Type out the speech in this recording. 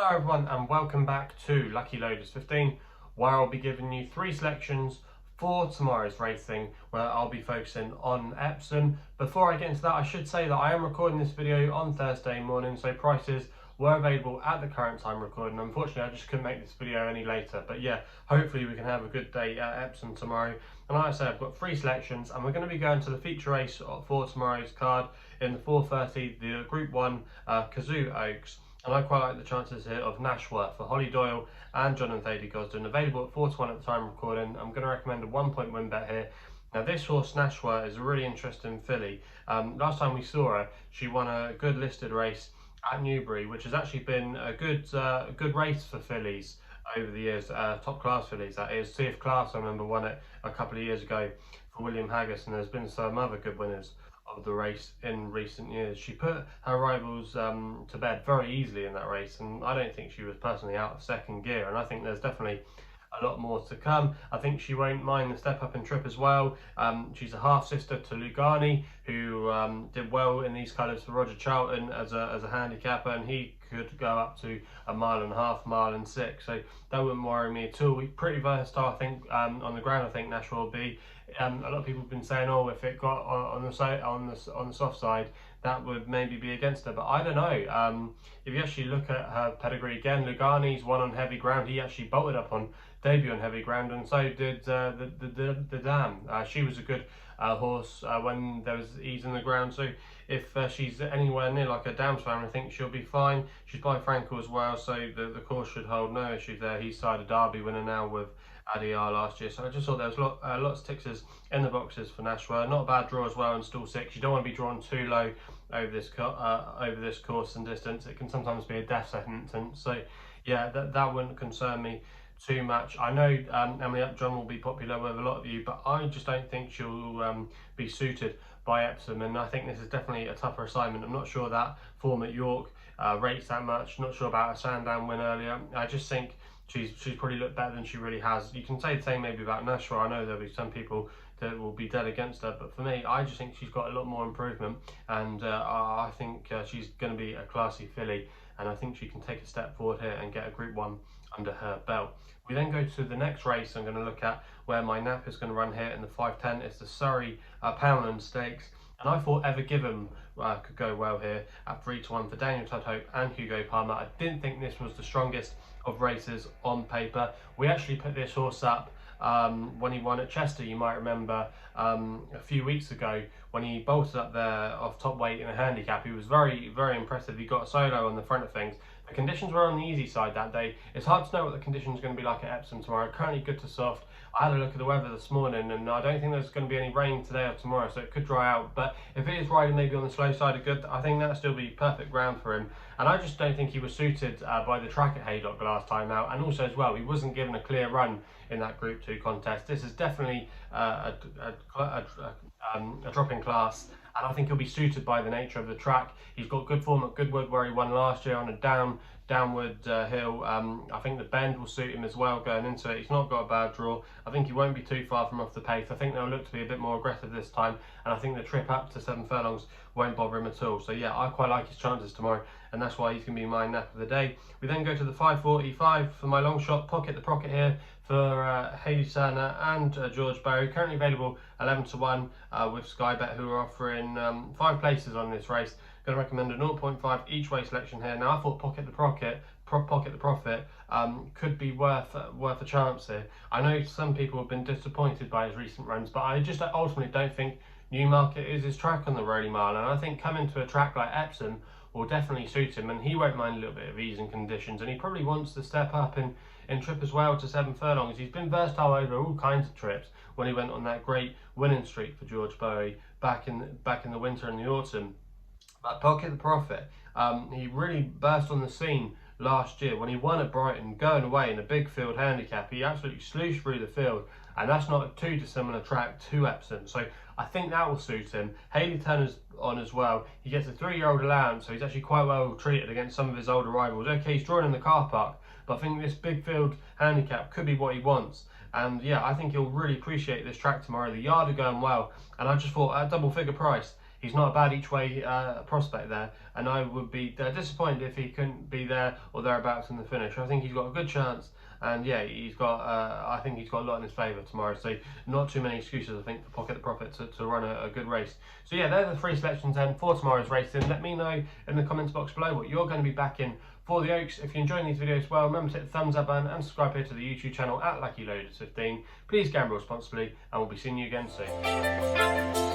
Hello everyone and welcome back to Lucky Loaders 15, where I'll be giving you 3 selections for tomorrow's racing, where I'll be focusing on Epsom. Before I get into that, I should say that I am recording this video on Thursday morning, so prices were available at the current time recording. Unfortunately, I just couldn't make this video any later, but yeah, hopefully we can have a good day at Epsom tomorrow. And like I said, I've got 3 selections and we're going to be going to the feature race for tomorrow's card in the 4:30, the Group 1 Kazoo Oaks. And I quite like the chances here of Nashwa for Holly Doyle and John and Thady Gosden, available at 4-1 at the time of recording. I'm going to recommend a 1-point win bet here. Now this horse Nashwa is a really interesting filly. Last time we saw her, she won a good listed race at Newbury, which has actually been a good race for fillies over the years, top class fillies that is. CF Class, I remember, won it a couple of years ago for William Haggis, and there's been some other good winners of the race in recent years. She put her rivals to bed very easily in that race, and I don't think she was personally out of second gear, and I think there's definitely a lot more to come. I think she won't mind the step up and trip as well. She's a half sister to Lugani, who did well in these colours for Roger Charlton as a handicapper, and he could go up to 1.5 miles, 1.6 miles, so that wouldn't worry me at all. Pretty versatile, I think. On the ground, I think Nashwa will be. A lot of people have been saying, oh, if it got on the soft side, that would maybe be against her, but I don't know. If you actually look at her pedigree again, Lugani's won on heavy ground. He actually bolted up on debut on heavy ground, and so did the Dam. She was a good horse when there was ease in the ground, so if she's anywhere near like a Dam's fan, I think she'll be fine. She's by Frankel as well, so the course should hold no issues there. He's side a Derby winner now with ADR last year, so I just thought there was lots of tickers in the boxes for Nashwa. Not a bad draw as well in stall 6. You don't want to be drawn too low over this course and distance. It can sometimes be a death sentence, so yeah, that wouldn't concern me too much. I know Emily Upjohn will be popular with a lot of you, but I just don't think she'll be suited by Epsom, and I think this is definitely a tougher assignment. I'm not sure that form at York rates that much. Not sure about a Sandown win earlier. I just think she's probably looked better than she really has. You can say the same maybe about Nashwa. I know there'll be some people that will be dead against her, but for me, I just think she's got a lot more improvement, and I think she's going to be a classy filly, and I think she can take a step forward here and get a Group 1 under her belt. We then go to the next race I'm going to look at, where my nap is going to run here in the 5:10. It's the Surrey Poundland Stakes, and I thought Ever Given could go well here at 3-1 for Daniel Tudhope and Hugo Palmer. I didn't think this was the strongest of races on paper. We actually put this horse up when he won at Chester, you might remember, a few weeks ago, when he bolted up there off top weight in a handicap. He was very, very impressive. He got a solo on the front of things. The conditions were on the easy side that day. It's hard to know what the conditions are going to be like at Epsom tomorrow. Currently good to soft. I had a look at the weather this morning, and I don't think there's going to be any rain today or tomorrow, so it could dry out. But if it is riding maybe on the slow side of good, I think that'll still be perfect ground for him. And I just don't think he was suited by the track at Haydock last time out, and also as well, he wasn't given a clear run in that Group 2 contest. This is definitely a drop in class, and I think he'll be suited by the nature of the track. He's got good form at Goodwood, where he won last year on a downward hill. I think the bend will suit him as well going into it. He's not got a bad draw. I think he won't be too far from off the pace. I think they'll look to be a bit more aggressive this time, and I think the trip up to 7 furlongs won't bother him at all. So yeah, I quite like his chances tomorrow, and that's why he's going to be my nap of the day. We then go to the 5:45 for my long shot. Pocket the Procket here for Hayley Serner and George Barry. Currently available 11-1 with SkyBet, who are offering 5 places on this race. Going to recommend a 0.5 each way selection here. Now I thought Pocket the Profit could be worth a chance here. I know some people have been disappointed by his recent runs, but I just ultimately don't think Newmarket is his track on the Rolling Mile, and I think coming to a track like Epsom will definitely suit him, and he won't mind a little bit of ease and conditions, and he probably wants to step up in trip as well to 7 furlongs. He's been versatile over all kinds of trips when he went on that great winning streak for George Bowie back in the winter and the autumn. But Pocket the Profit, he really burst on the scene last year when he won at Brighton, going away in a big field handicap. He absolutely sleushed through the field, and that's not a too dissimilar track to Epsom, so I think that will suit him. Hayley Turner's on as well. He gets a 3-year-old allowance, so he's actually quite well treated against some of his older rivals. Okay, he's drawn in the car park, but I think this big field handicap could be what he wants. And yeah, I think he'll really appreciate this track tomorrow. The yard are going well, and I just thought at double figure price, he's not a bad each way prospect there, and I would be disappointed if he couldn't be there or thereabouts in the finish. I think he's got a good chance, and yeah, he's got. I think he's got a lot in his favour tomorrow. So not too many excuses, I think, to pocket the profit to run a good race. So yeah, they're the 3 selections then for tomorrow's racing. Let me know in the comments box below what you're going to be backing for the Oaks. If you're enjoying these videos, well, remember to hit the thumbs up button and subscribe here to the YouTube channel at LuckyLoaders15. Please gamble responsibly, and we'll be seeing you again soon.